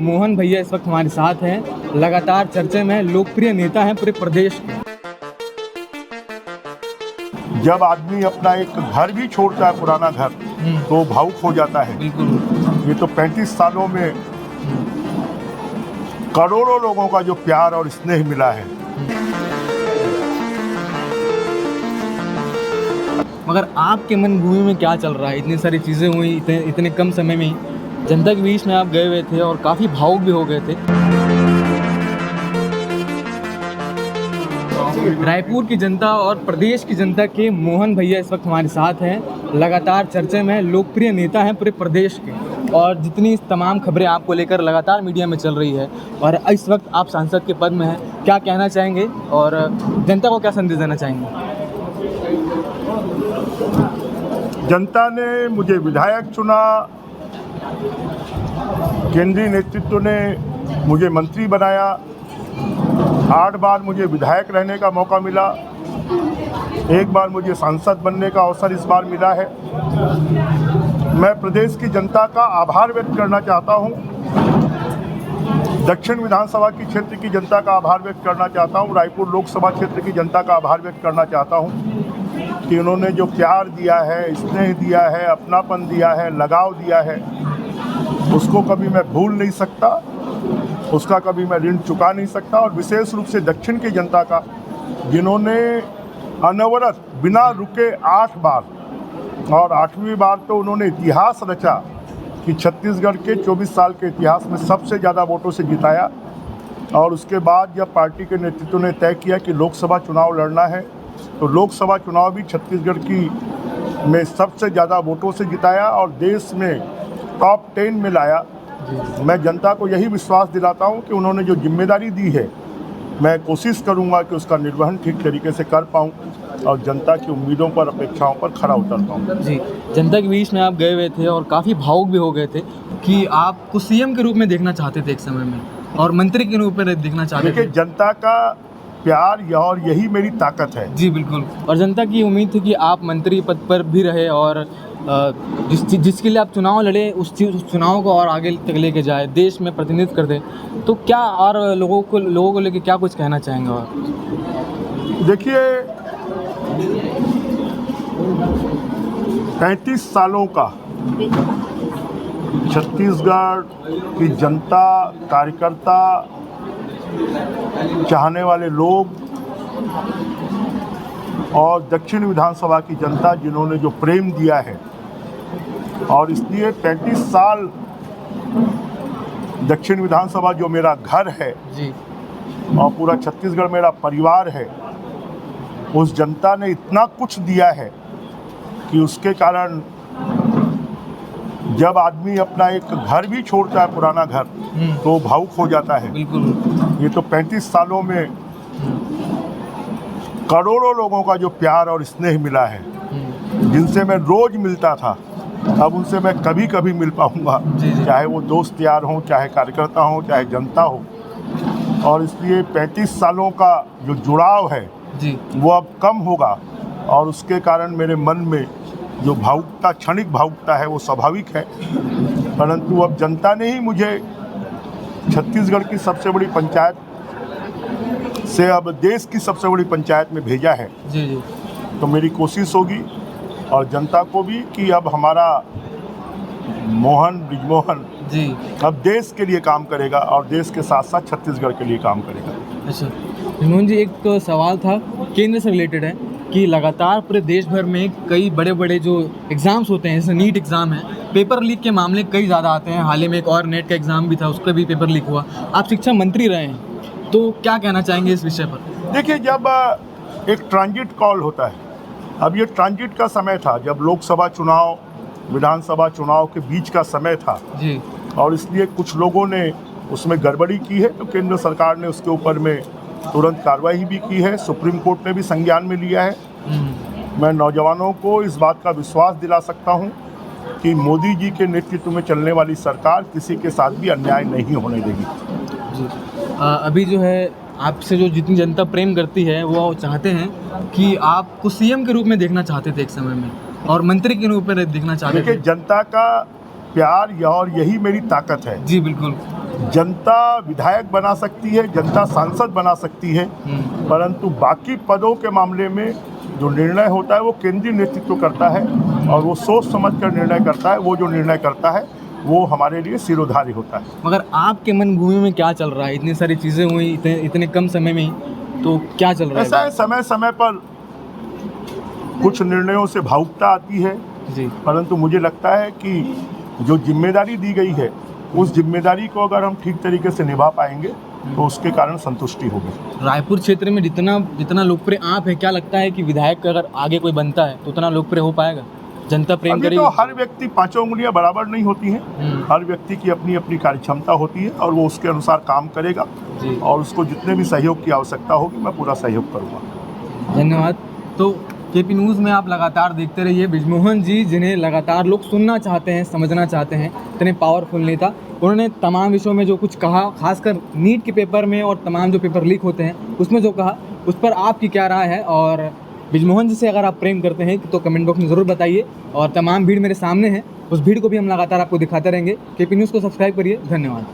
मोहन भैया इस वक्त हमारे साथ हैं, लगातार चर्चे में लोकप्रिय नेता हैं पूरे प्रदेश के। जब आदमी अपना एक घर भी छोड़ता है, पुराना घर, तो भावुक हो जाता है। बिल्कुल। ये तो 35 सालों में करोड़ों लोगों का जो प्यार और स्नेह मिला है। मगर आपके मन भूमि में क्या चल रहा है? इतनी सारी चीज़ें हुई इतने कम समय में ही। जनता के बीच में आप गए हुए थे और काफ़ी भावुक भी हो गए थे। रायपुर की जनता और प्रदेश की जनता के मोहन भैया इस वक्त हमारे साथ हैं, लगातार चर्चे में लोकप्रिय नेता हैं पूरे प्रदेश के। और जितनी तमाम खबरें आपको लेकर लगातार मीडिया में चल रही है और इस वक्त आप सांसद के पद में हैं, क्या कहना चाहेंगे और जनता को क्या संदेश देना चाहेंगे? जनता ने मुझे विधायक चुना, केंद्रीय नेतृत्व ने मुझे मंत्री बनाया, 8 बार मुझे विधायक रहने का मौका मिला, 1 बार मुझे सांसद बनने का अवसर इस बार मिला है। मैं प्रदेश की जनता का आभार व्यक्त करना चाहता हूं, दक्षिण विधानसभा की क्षेत्र की जनता का आभार व्यक्त करना चाहता हूं, रायपुर लोकसभा क्षेत्र की जनता का आभार व्यक्त करना चाहता हूं कि उन्होंने जो प्यार दिया है, स्नेह दिया है, अपनापन दिया है, लगाव दिया है, उसको कभी मैं भूल नहीं सकता, उसका कभी मैं ऋण चुका नहीं सकता। और विशेष रूप से दक्षिण की जनता का, जिन्होंने अनवरत बिना रुके 8 बार, और 8वीं बार तो उन्होंने इतिहास रचा कि छत्तीसगढ़ के 24 साल के इतिहास में सबसे ज़्यादा वोटों से जिताया। और उसके बाद जब पार्टी के नेतृत्व ने तय किया कि लोकसभा चुनाव लड़ना है, तो लोकसभा चुनाव भी छत्तीसगढ़ की में सबसे ज़्यादा वोटों से जिताया और देश में टॉप 10 में लाया। मैं जनता को यही विश्वास दिलाता हूं कि उन्होंने जो जिम्मेदारी दी है, मैं कोशिश करूंगा कि उसका निर्वहन ठीक तरीके से कर पाऊं और जनता की उम्मीदों पर, अपेक्षाओं पर खरा उतर पाऊं। जी, जनता के बीच में आप गए हुए थे और काफ़ी भावुक भी हो गए थे कि आपको सीएम के रूप में देखना चाहते थे एक समय में और मंत्री के रूप में देखना चाहते थे। देखिए, जनता का प्यार और यही मेरी ताकत है। जी बिल्कुल। और जनता की उम्मीद थी कि आप मंत्री पद पर भी रहे और जिसके लिए आप चुनाव लड़े, उस चुनाव को और आगे तक लेके जाए, देश में प्रतिनिधित्व कर दे। तो क्या और लोगों को लेके क्या कुछ कहना चाहेंगे? और देखिए, 35 सालों का छत्तीसगढ़ की जनता, कार्यकर्ता, चाहने वाले लोग और दक्षिण विधानसभा की जनता, जिन्होंने जो प्रेम दिया है, और इसलिए 35 साल दक्षिण विधानसभा जो मेरा घर है जी, और पूरा छत्तीसगढ़ मेरा परिवार है, उस जनता ने इतना कुछ दिया है कि उसके कारण जब आदमी अपना एक घर भी छोड़ता है, पुराना घर, तो भावुक हो जाता है। बिल्कुल। ये तो 35 सालों में करोड़ों लोगों का जो प्यार और स्नेह मिला है, जिनसे मैं रोज मिलता था, अब उनसे मैं कभी कभी मिल पाऊंगा, चाहे वो दोस्त यार हों, चाहे कार्यकर्ता हों, चाहे जनता हो। और इसलिए 35 सालों का जो जुड़ाव है जी, वो अब कम होगा और उसके कारण मेरे मन में जो भावुकता, क्षणिक भावुकता है, वो स्वाभाविक है। परंतु अब जनता ने ही मुझे छत्तीसगढ़ की सबसे बड़ी पंचायत से अब देश की सबसे बड़ी पंचायत में भेजा है। जी जी। तो मेरी कोशिश होगी और जनता को भी कि अब हमारा ब्रिजमोहन जी अब देश के लिए काम करेगा और देश के साथ साथ छत्तीसगढ़ के लिए काम करेगा। अच्छा मोहन जी, एक तो सवाल था केंद्र से रिलेटेड है कि लगातार पूरे देश भर में कई बड़े बड़े जो एग्ज़ाम्स होते हैं, जैसे नीट एग्ज़ाम है, पेपर लीक के मामले कई ज़्यादा आते हैं। हाल ही में एक और नेट का एग्ज़ाम भी था, उसका भी पेपर लीक हुआ। आप शिक्षा मंत्री रहे हैं, तो क्या कहना चाहेंगे इस विषय पर? देखिए, जब एक ट्रांजिट कॉल होता है, अब ये ट्रांजिट का समय था, जब लोकसभा चुनाव, विधानसभा चुनाव के बीच का समय था जी, और इसलिए कुछ लोगों ने उसमें गड़बड़ी की है, तो केंद्र सरकार ने उसके ऊपर में तुरंत कार्रवाई भी की है। सुप्रीम कोर्ट ने भी संज्ञान में लिया है। मैं नौजवानों को इस बात का विश्वास दिला सकता हूं कि मोदी जी के नेतृत्व में चलने वाली सरकार किसी के साथ भी अन्याय नहीं होने देगी। जी। अभी जो है आपसे जो जितनी जनता प्रेम करती है, वो चाहते हैं कि आपको सीएम के रूप में देखना चाहते थे एक समय में और मंत्री के रूप में देखना चाहते थे। देखिए, जनता का प्यार और यही मेरी ताकत है। जी बिल्कुल। जनता विधायक बना सकती है, जनता सांसद बना सकती है, परंतु बाकी पदों के मामले में जो निर्णय होता है वो केंद्रीय नेतृत्व करता है और वो सोच समझ कर निर्णय करता है। वो जो निर्णय करता है वो हमारे लिए सिरोधार्य होता है। मगर आपके मन भूमि में क्या चल रहा है? इतनी सारी चीज़ें हुई इतने कम समय में ही, तो क्या चल रहा है? ऐसा है, समय समय पर कुछ निर्णयों से भावुकता आती है जी। परंतु मुझे लगता है कि जो जिम्मेदारी दी गई है उस जिम्मेदारी को अगर हम ठीक तरीके से निभा पाएंगे तो उसके कारण संतुष्टि होगी। रायपुर क्षेत्र में जितना लोकप्रिय आप है, क्या लगता है कि विधायक अगर आगे कोई बनता है तो उतना लोकप्रिय हो पाएगा? जनता प्रेम अभी करेगी? तो हर व्यक्ति पांचों उंगलियां बराबर नहीं होती हैं। हर व्यक्ति की अपनी अपनी कार्यक्षमता होती है और वो उसके अनुसार काम करेगा जी। और उसको जितने भी सहयोग की आवश्यकता होगी मैं पूरा सहयोग करूँगा। धन्यवाद। तो केपी न्यूज़ में आप लगातार देखते रहिए। बृजमोहन जी, जिन्हें लगातार लोग सुनना चाहते हैं, समझना चाहते हैं, इतने पावरफुल नेता, उन्होंने तमाम विषयों में जो कुछ कहा, खासकर नीट के पेपर में और तमाम जो पेपर लीक होते हैं उसमें जो कहा, उस पर आपकी क्या राय है? और बृजमोहन जी से अगर आप प्रेम करते हैं तो कमेंट बॉक्स में ज़रूर बताइए। और तमाम भीड़ मेरे सामने है, उस भीड़ को भी हम लगातार आपको दिखाते रहेंगे। केपी न्यूज़ को सब्सक्राइब करिए। धन्यवाद।